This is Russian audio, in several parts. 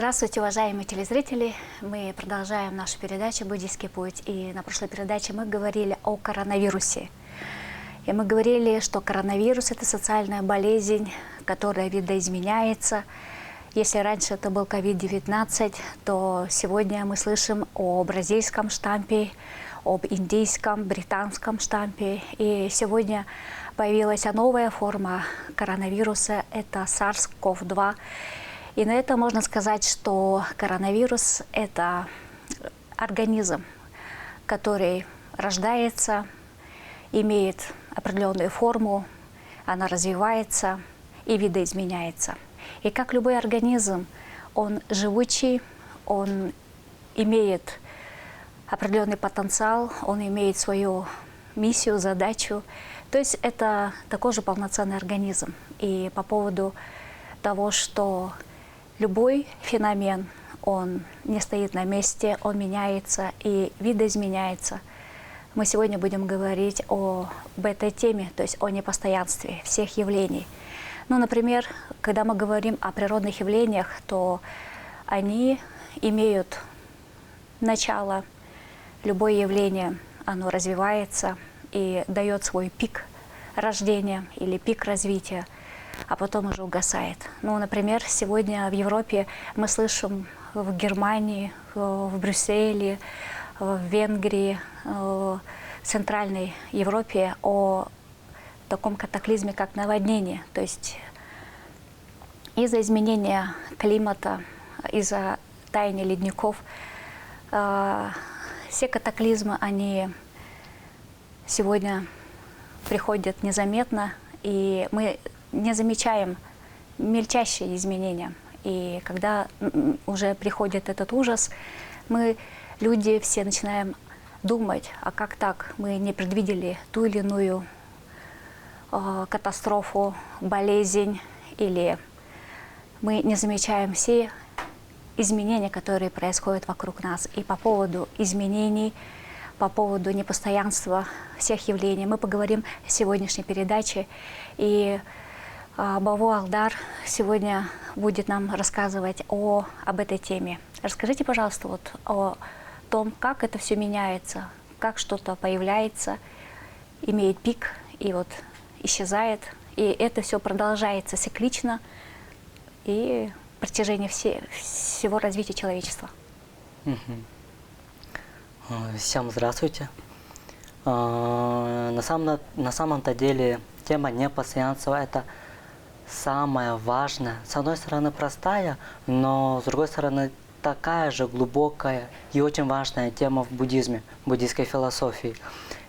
Здравствуйте, уважаемые телезрители! Мы продолжаем нашу передачу «Буддийский путь». И на прошлой передаче мы говорили о коронавирусе. И мы говорили, что коронавирус – это социальная болезнь, которая видоизменяется. Если раньше это был COVID-19, то сегодня мы слышим о бразильском штампе, об индийском, британском штампе. И сегодня появилась новая форма коронавируса – это SARS-CoV-2. И на это можно сказать, что коронавирус – это организм, который рождается, имеет определенную форму, она развивается и видоизменяется. И как любой организм, он живучий, он имеет определенный потенциал, он имеет свою миссию, задачу. То есть это такой же полноценный организм. И по поводу того, что любой феномен, он не стоит на месте, он меняется и видоизменяется. Мы сегодня будем говорить об этой теме, то есть о непостоянстве всех явлений. Ну, например, когда мы говорим о природных явлениях, то они имеют начало. Любое явление, оно развивается и дает свой пик рождения или пик развития, а потом уже угасает. Ну, например, сегодня в Европе мы слышим в Германии, в Брюсселе, в Венгрии, в Центральной Европе о таком катаклизме, как наводнение. То есть из-за изменения климата, из-за таяния ледников, все катаклизмы, они сегодня приходят незаметно, и мы не замечаем мельчайшие изменения. И когда уже приходит этот ужас, мы, люди, все начинаем думать, а как так? Мы не предвидели ту или иную катастрофу, болезнь, или мы не замечаем все изменения, которые происходят вокруг нас. И по поводу изменений, по поводу непостоянства всех явлений мы поговорим в сегодняшней передаче. И Баву Алдар сегодня будет нам рассказывать об этой теме. Расскажите, пожалуйста, вот о том, как это все меняется, как что-то появляется, имеет пик и вот исчезает. И это все продолжается циклично и в протяжении всего развития человечества. Всем здравствуйте. На самом-то деле тема непостоянства – это самое важное. С одной стороны простая, но с другой стороны такая же глубокая и очень важная тема в буддизме, в буддийской философии.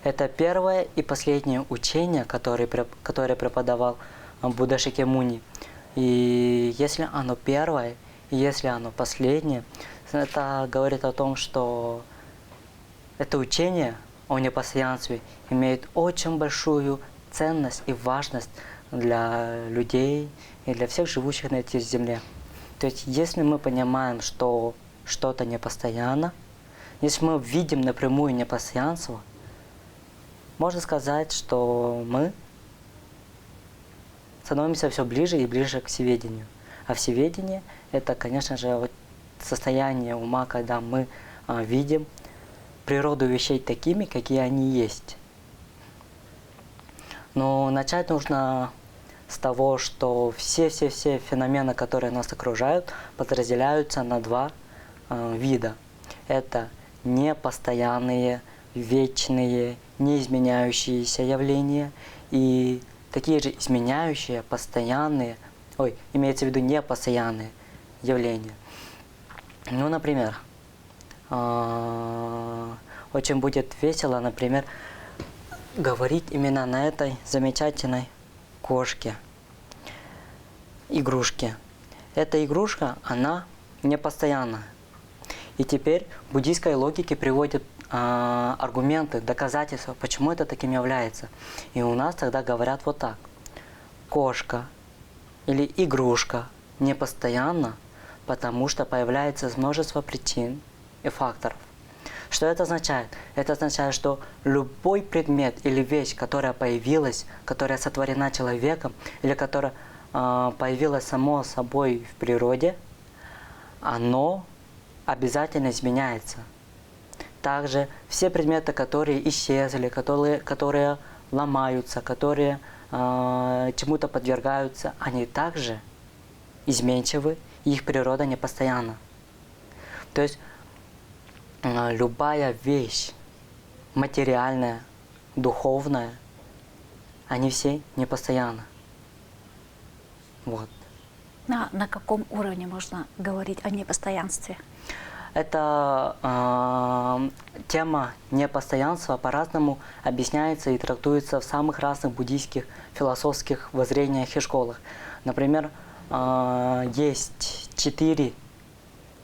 Это первое и последнее учение, которое преподавал Будда Шакьямуни. И если оно первое, и если оно последнее, это говорит о том, что это учение о непостоянстве имеет очень большую ценность и важность для людей и для всех живущих на этой земле. То есть, если мы понимаем, что что-то непостоянно, если мы видим напрямую непостоянство, можно сказать, что мы становимся все ближе и ближе к всеведению. А всеведение – это, конечно же, вот состояние ума, когда мы видим природу вещей такими, какие они есть. Но начать нужно с того, что все феномены, которые нас окружают, подразделяются на два вида. Это непостоянные, вечные, неизменяющиеся явления и такие же изменяющие, постоянные, имеется в виду непостоянные явления. Ну, например, очень будет весело, например, говорить именно на этой замечательной кошке, игрушке. Эта игрушка, она непостоянна. И теперь в буддийской логике приводят аргументы, доказательства, почему это таким является. И у нас тогда говорят вот так. Кошка или игрушка непостоянна, потому что появляется множество причин и факторов. Что это означает? Это означает, что любой предмет или вещь, которая появилась, которая сотворена человеком, или которая появилась само собой в природе, оно обязательно изменяется. Также все предметы, которые исчезли, которые ломаются, которые чему-то подвергаются, они также изменчивы, и их природа непостоянна. То есть любая вещь, материальная, духовная, они все непостоянны. Вот. На каком уровне можно говорить о непостоянстве? Эта тема непостоянства по-разному объясняется и трактуется в самых разных буддийских философских воззрениях и школах. Например, есть 4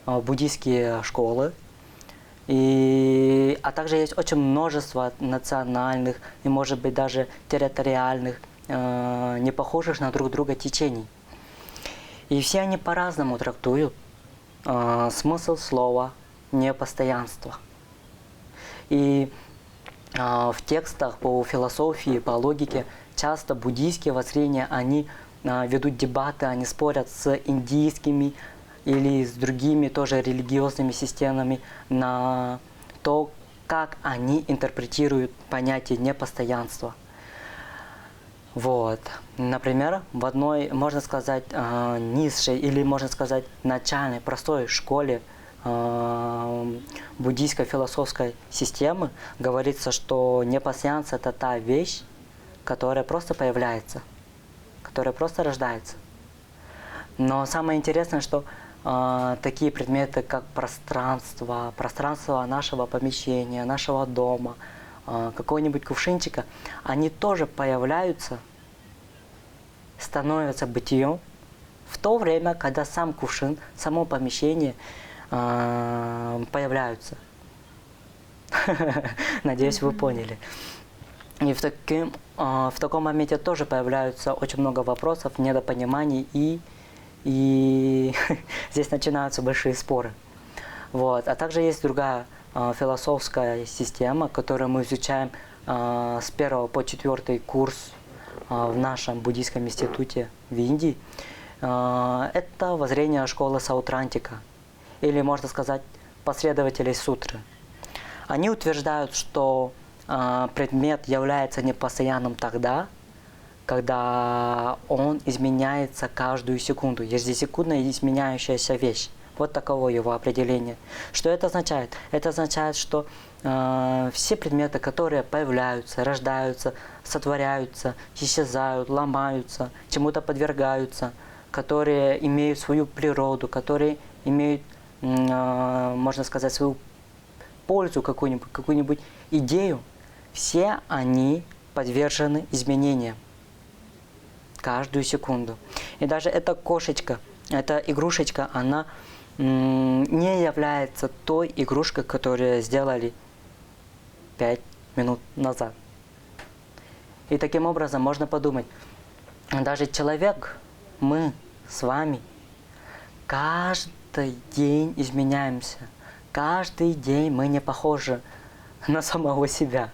буддийские школы, а также есть очень множество национальных и, может быть, даже территориальных, не похожих на друг друга течений. И все они по-разному трактуют смысл слова непостоянство. И в текстах по философии, по логике часто буддийские воззрения, они ведут дебаты, они спорят с индийскими или с другими тоже религиозными системами на то, как они интерпретируют понятие непостоянства. Вот. Например, в одной, можно сказать, низшей или, можно сказать, начальной, простой школе буддийской философской системы говорится, что непостоянство – это та вещь, которая просто появляется, которая просто рождается. Но самое интересное, что такие предметы, как пространство нашего помещения, нашего дома, какого-нибудь кувшинчика, они тоже появляются, становятся бытием в то время, когда сам кувшин, само помещение появляются. Надеюсь, вы поняли. И в таком моменте тоже появляются очень много вопросов, недопониманий, и здесь начинаются большие споры. Вот. А также есть другая философская система, которую мы изучаем с 1 по 4 курс в нашем буддийском институте в Индии. Это воззрение школы Саутрантика, или, можно сказать, последователей сутры. Они утверждают, что предмет является непостоянным тогда, когда он изменяется каждую секунду. Ежесекундно изменяющаяся вещь. Вот таково его определение. Что это означает? Это означает, что все предметы, которые появляются, рождаются, сотворяются, исчезают, ломаются, чему-то подвергаются, которые имеют свою природу, которые имеют, можно сказать, свою пользу, какую-нибудь идею, все они подвержены изменениям каждую секунду. И даже эта кошечка, эта игрушечка, она не является той игрушкой, которую сделали 5 минут назад. И таким образом можно подумать, даже человек, мы с вами, каждый день изменяемся. Каждый день мы не похожи на самого себя.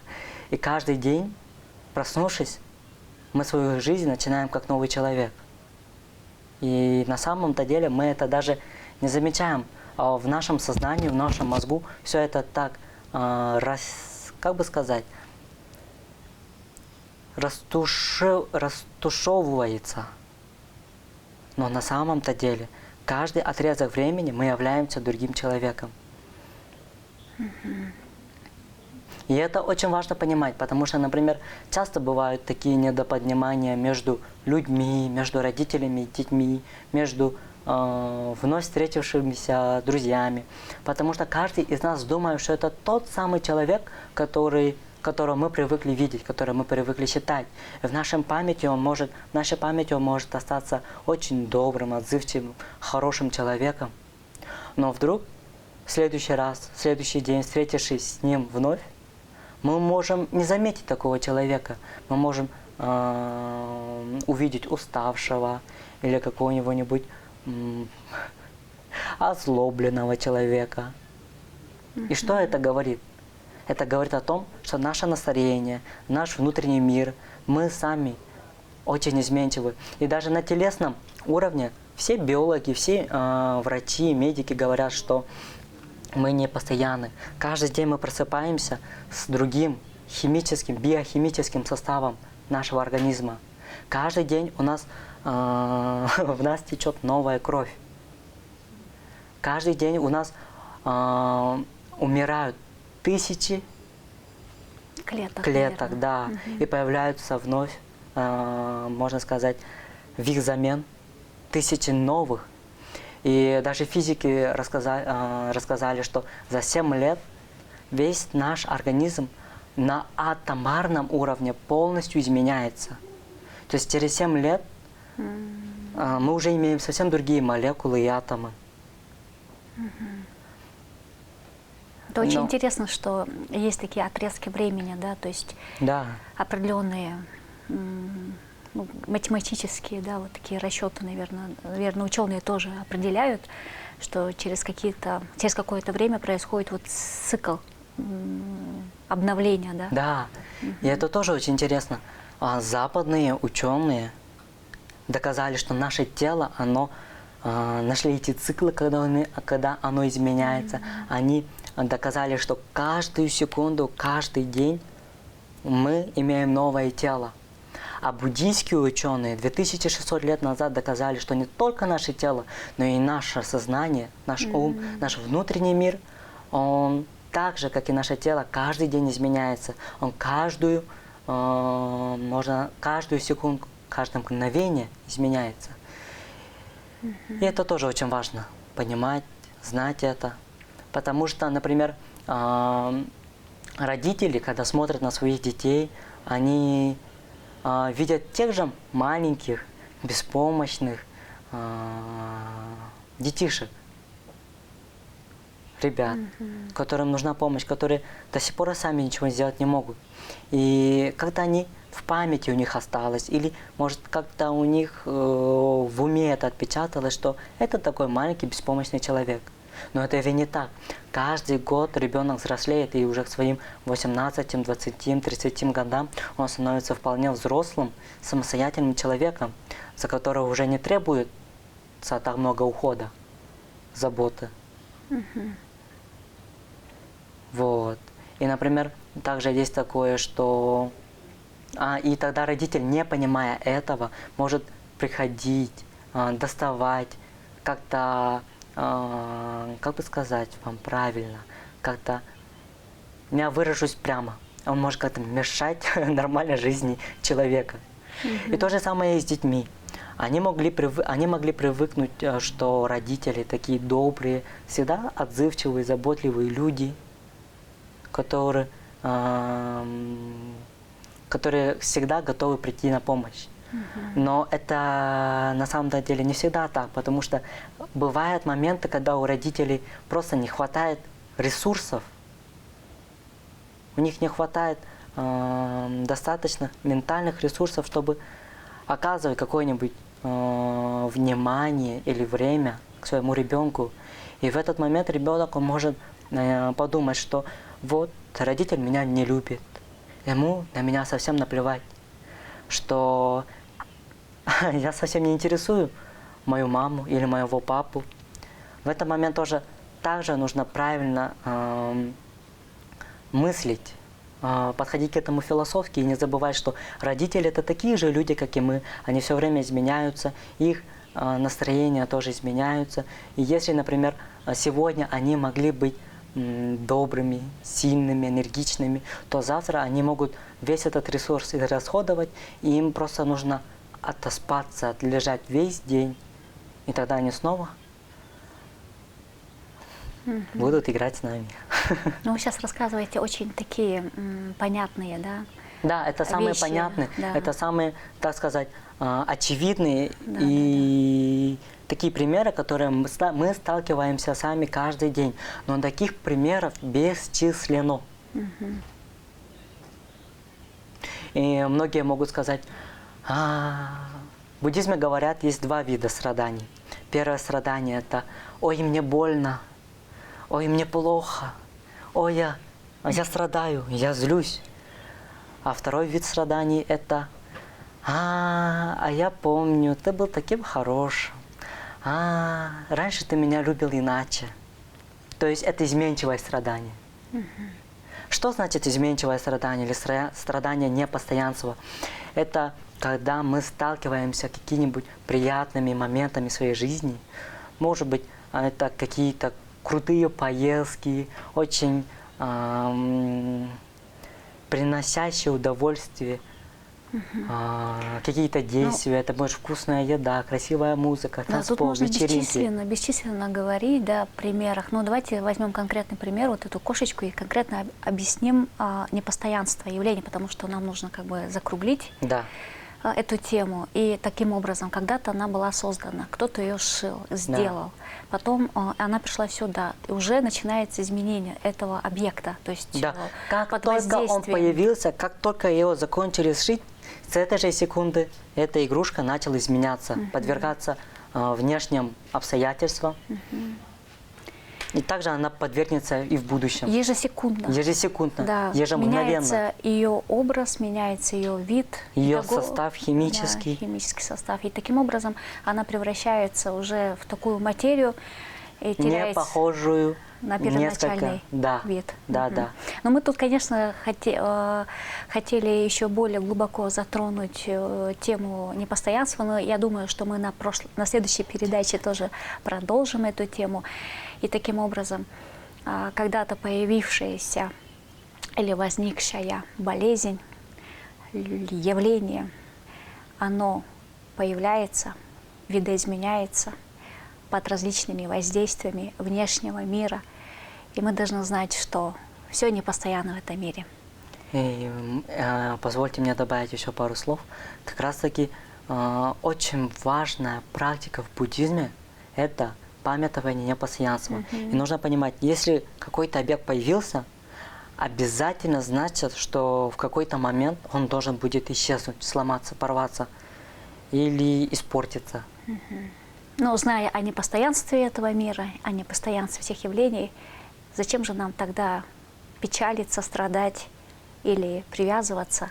И каждый день, проснувшись, мы свою жизнь начинаем как новый человек. И на самом-то деле мы это даже не замечаем. В нашем сознании, в нашем мозгу все это так, как бы сказать, растушевывается. Но на самом-то деле каждый отрезок времени мы являемся другим человеком. И это очень важно понимать, потому что, например, часто бывают такие недопонимания между людьми, между родителями и детьми, между вновь встретившимися друзьями. Потому что каждый из нас думает, что это тот самый человек, которого мы привыкли видеть, которого мы привыкли считать. И в нашей памяти он может остаться очень добрым, отзывчивым, хорошим человеком. Но вдруг в следующий раз, в следующий день, встретившись с ним вновь, мы можем не заметить такого человека. Мы можем увидеть уставшего или какого-нибудь озлобленного человека. И что это говорит? Это говорит о том, что наше настроение, наш внутренний мир, мы сами очень изменчивы. И даже на телесном уровне все биологи, все врачи, медики говорят, что мы не постоянны. Каждый день мы просыпаемся с другим химическим, биохимическим составом нашего организма. Каждый день у нас, в нас течет новая кровь. Каждый день у нас умирают тысячи клеток, да, и появляются вновь, можно сказать, в их замен тысячи новых. И даже физики рассказали, что за 7 лет весь наш организм на атомарном уровне полностью изменяется. То есть через 7 лет мы уже имеем совсем другие молекулы и атомы. Это очень интересно, что есть такие отрезки времени, да, то есть определенные математические, да, вот такие расчеты, наверное, ученые тоже определяют, что через какое-то время происходит вот цикл обновления, да. Да, и это тоже очень интересно. Западные ученые доказали, что наше тело, оно нашли эти циклы, когда оно изменяется. Они доказали, что каждую секунду, каждый день мы имеем новое тело. А буддийские ученые 2600 лет назад доказали, что не только наше тело, но и наше сознание, наш ум, наш внутренний мир, он так же, как и наше тело, каждый день изменяется. Он каждую секунду, каждое мгновение изменяется. И это тоже очень важно, понимать, знать это. Потому что, например, родители, когда смотрят на своих детей, они видят тех же маленьких, беспомощных детишек, ребят, которым нужна помощь, которые до сих пор сами ничего сделать не могут. И когда они в памяти у них осталось, или, может, как-то у них в уме это отпечаталось, что это такой маленький беспомощный человек. Но это ведь не так. Каждый год ребенок взрослеет, и уже к своим 18, 20, 30 годам он становится вполне взрослым, самостоятельным человеком, за которого уже не требуется так много ухода, заботы. Вот. И, например, также есть такое, что... и тогда родитель, не понимая этого, может приходить, доставать, как-то, как бы сказать вам правильно, как-то, я выражусь прямо, он может как-то мешать нормальной жизни человека. И то же самое и с детьми. Они могли привыкнуть, что родители такие добрые, всегда отзывчивые, заботливые люди, которые всегда готовы прийти на помощь. Но это на самом деле не всегда так, потому что бывают моменты, когда у родителей просто не хватает ресурсов, у них не хватает достаточно ментальных ресурсов, чтобы оказывать какое-нибудь внимание или время к своему ребенку. И в этот момент ребенок может подумать, что вот родитель меня не любит, ему на меня совсем наплевать, что я совсем не интересую мою маму или моего папу. В этот момент тоже также нужно правильно мыслить, подходить к этому философски и не забывать, что родители это такие же люди, как и мы. Они все время изменяются, их настроения тоже изменяются. И если, например, сегодня они могли быть добрыми, сильными, энергичными, то завтра они могут весь этот ресурс израсходовать, и им просто нужно отоспаться, отлежать весь день, и тогда они снова будут играть с нами. Ну, вы сейчас рассказываете очень такие понятные, да? Да, это самые вещи, понятные, да. это самые, так сказать, очевидные и такие примеры, которые мы сталкиваемся сами каждый день. Но таких примеров бесчисленно. И многие могут сказать, в буддизме говорят, есть два вида страданий. Первое страдание – это «Ой, мне больно», «Ой, мне плохо», «Ой, я страдаю, я злюсь». А второй вид страданий – это я помню, ты был таким хорошим, раньше ты меня любил иначе. То есть это изменчивое страдание. Что значит изменчивое страдание или страдание непостоянства? Это когда мы сталкиваемся с какими-нибудь приятными моментами своей жизни. Может быть, это какие-то крутые поездки, очень приносящие удовольствие, какие-то действия. Это может вкусная еда, красивая музыка, Да, тут танцпол, можно вечеринки. бесчисленно говорить, да, в примерах. Но давайте возьмем конкретный пример, вот эту кошечку, и конкретно объясним непостоянство явления, потому что нам нужно как бы закруглить Да. эту тему. И таким образом, когда-то она была создана, кто-то ее сшил, сделал. Потом она пришла сюда, и уже начинается изменение этого объекта. То есть Да. Как под только он воздействием. появился, как только его закончили сшить, с этой же секунды эта игрушка начала изменяться, подвергаться внешним обстоятельствам. И также она подвергнется и в будущем. Ежесекундно. Ежесекундно, Да, ежемгновенно. меняется ее образ, меняется ее вид. Ее и того- состав химический. Да, химический состав. И таким образом она превращается уже в такую материю и Не теряет похожую на первоначальный да, вид. Да, Мгм. да. Но мы тут, конечно, хотели еще более глубоко затронуть тему непостоянства, но я думаю, что мы на следующей передаче тоже продолжим эту тему. И таким образом, когда-то появившаяся или возникшая болезнь, явление, оно появляется, видоизменяется под различными воздействиями внешнего мира. И мы должны знать, что все непостоянно в этом мире. И, позвольте мне добавить еще пару слов. Как раз таки очень важная практика в буддизме – это памятование непостоянства. И нужно понимать, если какой-то объект появился, обязательно значит, что в какой-то момент он должен будет исчезнуть, сломаться, порваться или испортиться. Но зная о непостоянстве этого мира, о непостоянстве всех явлений, зачем же нам тогда печалиться, страдать или привязываться?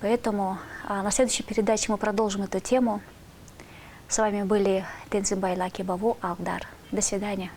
Поэтому на следующей передаче мы продолжим эту тему. С вами были Тензин Байлаки Баву, Алдар. До свидания.